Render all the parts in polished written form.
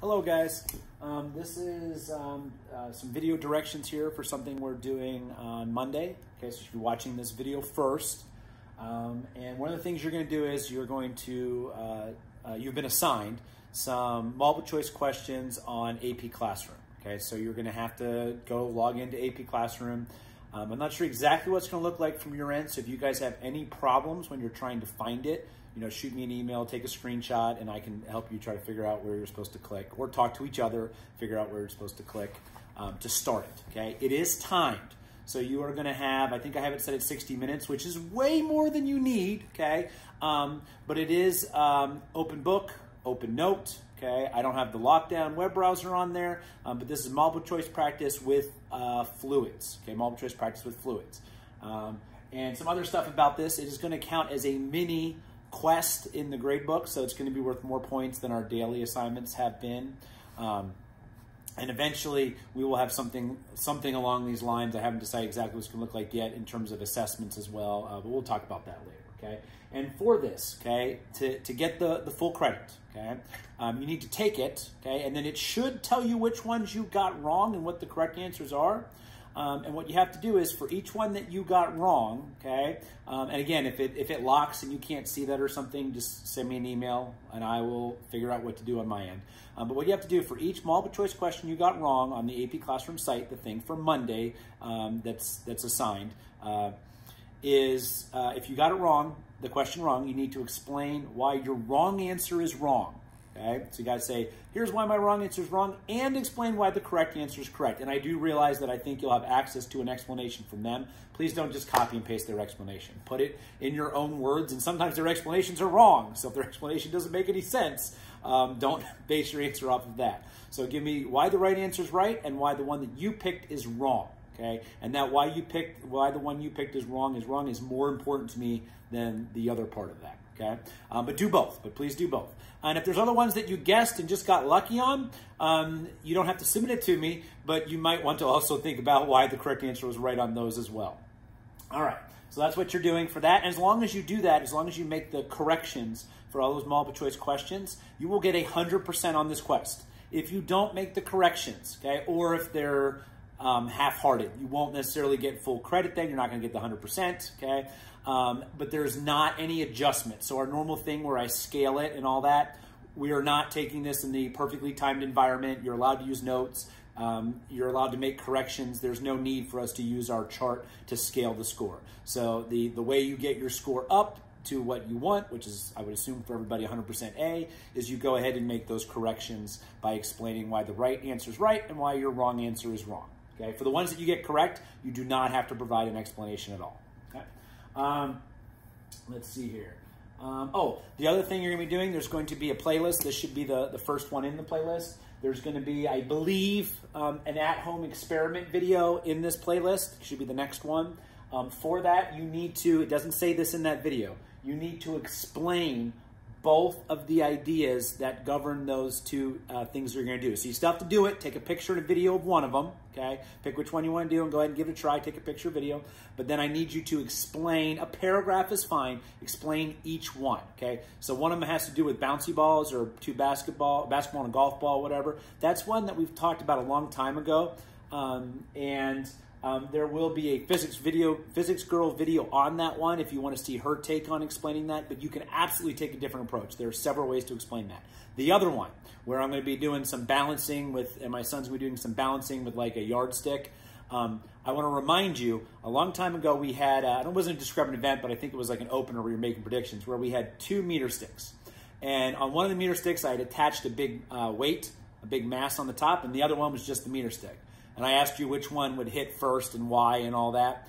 Hello guys, this is some video directions here for something we're doing on Monday. Okay, so you should be watching this video first. And one of the things you're going to do is you're going to, you've been assigned some multiple choice questions on AP Classroom. Okay, so you're going to have to go log into AP Classroom. I'm not sure exactly what it's going to look like from your end, so if you guys have any problems when you're trying to find it, you know, shoot me an email, take a screenshot, and I can help you try to figure out where you're supposed to click, or talk to each other, figure out where you're supposed to click to start it, okay? It is timed, so you are gonna have, I think I have it set at 60 minutes, which is way more than you need, okay? But it is open book, open note, okay? I don't have the lockdown web browser on there, but this is multiple choice practice with fluids, okay? Multiple choice practice with fluids. And some other stuff about this, it is gonna count as a mini quest in the grade book, so it's going to be worth more points than our daily assignments have been. And eventually we will have something along these lines. I haven't decided exactly what it's going to look like yet in terms of assessments as well, but we'll talk about that later, okay? And for this, okay, to get the full credit, okay, you need to take it, okay, and then it should tell you which ones you got wrong and what the correct answers are. And what you have to do is for each one that you got wrong, okay, and again, if it locks and you can't see that or something, just send me an email and I will figure out what to do on my end. But what you have to do for each multiple choice question you got wrong on the AP Classroom site, the thing for Monday that's assigned, is if you got it wrong, the question wrong, you need to explain why your wrong answer is wrong. Okay, so you got to say, here's why my wrong answer is wrong, and explain why the correct answer is correct. And I do realize that I think you'll have access to an explanation from them. Please don't just copy and paste their explanation. Put it in your own words, and sometimes their explanations are wrong. So if their explanation doesn't make any sense, don't base your answer off of that. So give me why the right answer is right and why the one that you picked is wrong. Okay, and that why the one you picked is wrong is more important to me than the other part of that. Okay, but do both. But please do both. And if there's other ones that you guessed and just got lucky on, you don't have to submit it to me, but you might want to also think about why the correct answer was right on those as well. All right, so that's what you're doing for that. And as long as you do that, as long as you make the corrections for all those multiple choice questions, you will get 100% on this quest. If you don't make the corrections, okay, or if they're half-hearted, you won't necessarily get full credit then. You're not going to get the 100%, okay? But there's not any adjustment. So our normal thing where I scale it and all that, we are not taking this in the perfectly timed environment. You're allowed to use notes. You're allowed to make corrections. There's no need for us to use our chart to scale the score. So the way you get your score up to what you want, which is, I would assume for everybody 100% A, is you go ahead and make those corrections by explaining why the right answer is right and why your wrong answer is wrong. Okay? For the ones that you get correct, you do not have to provide an explanation at all. Okay? Let's see here. Oh, the other thing you're going to be doing, there's going to be a playlist. This should be the first one in the playlist. There's going to be, I believe, an at-home experiment video in this playlist. It should be the next one. For that, you need to, it doesn't say this in that video, you need to explain both of the ideas that govern those two things you're going to do. So you still have to do it. Take a picture and a video of one of them, okay? Pick which one you want to do and go ahead and give it a try. Take a picture, video. But then I need you to explain, a paragraph is fine, explain each one, okay? So one of them has to do with bouncy balls or basketball and a golf ball, whatever. That's one that we've talked about a long time ago. There will be a physics girl video on that one if you want to see her take on explaining that, but you can absolutely take a different approach. There are several ways to explain that. The other one, where I'm going to be doing some balancing with, and my son's going to be doing some balancing with like a yardstick. I want to remind you, a long time ago we had, it wasn't a discrepant event, but I think it was like an opener where you're making predictions, where we had 2 meter sticks. And on one of the meter sticks, I had attached a big weight, a big mass on the top, and the other one was just the meter stick. And I asked you which one would hit first and why and all that.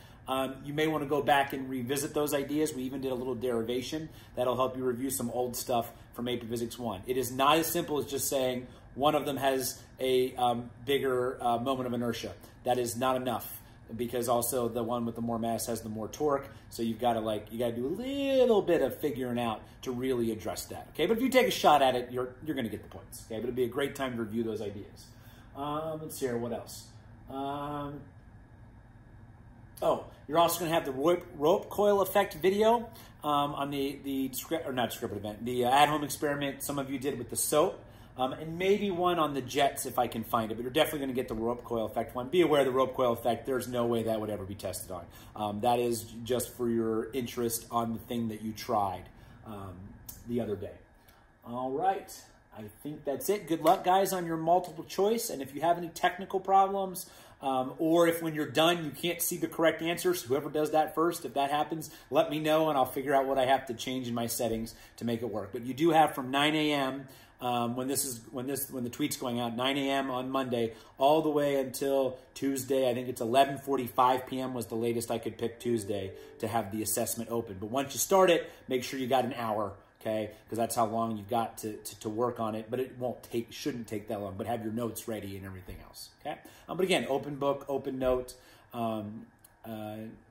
You may want to go back and revisit those ideas. We even did a little derivation. That'll help you review some old stuff from AP Physics 1. It is not as simple as just saying one of them has a bigger moment of inertia. That is not enough, because also the one with the more mass has the more torque. So you've got to do a little bit of figuring out to really address that. Okay, but if you take a shot at it, you're going to get the points. Okay, but it'd be a great time to review those ideas. Let's see here, what else? Oh, you're also going to have the rope coil effect video on the at-home experiment. The at-home experiment some of you did with the soap. and maybe one on the jets if I can find it, but you're definitely going to get the rope coil effect one. Be aware of the rope coil effect. There's no way that would ever be tested on. That is just for your interest on the thing that you tried the other day. All right. I think that's it. Good luck, guys, on your multiple choice. And if you have any technical problems, or if when you're done you can't see the correct answers, whoever does that first, if that happens, let me know and I'll figure out what I have to change in my settings to make it work. But you do have from 9 a.m. When the tweet's going out, 9 a.m. on Monday, all the way until Tuesday. I think it's 11:45 p.m. was the latest I could pick Tuesday to have the assessment open. But once you start it, make sure you got an hour. Okay, because that's how long you've got to work on it, but it shouldn't take that long, but have your notes ready and everything else, okay? But again, open book, open note, do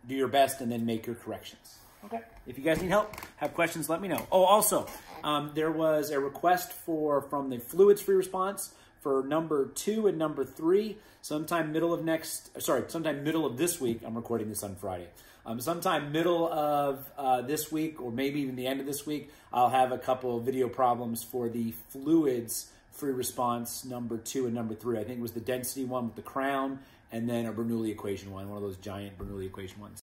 your best, and then make your corrections, okay? If you guys need help, have questions, let me know. Oh, also, there was a request from the fluids free response for number 2 and number 3, sometime middle of this week. I'm recording this on Friday. Sometime middle of this week, or maybe even the end of this week, I'll have a couple of video problems for the fluids free response number 2 and number 3. I think it was the density one with the crown, and then a Bernoulli equation one of those giant Bernoulli equation ones.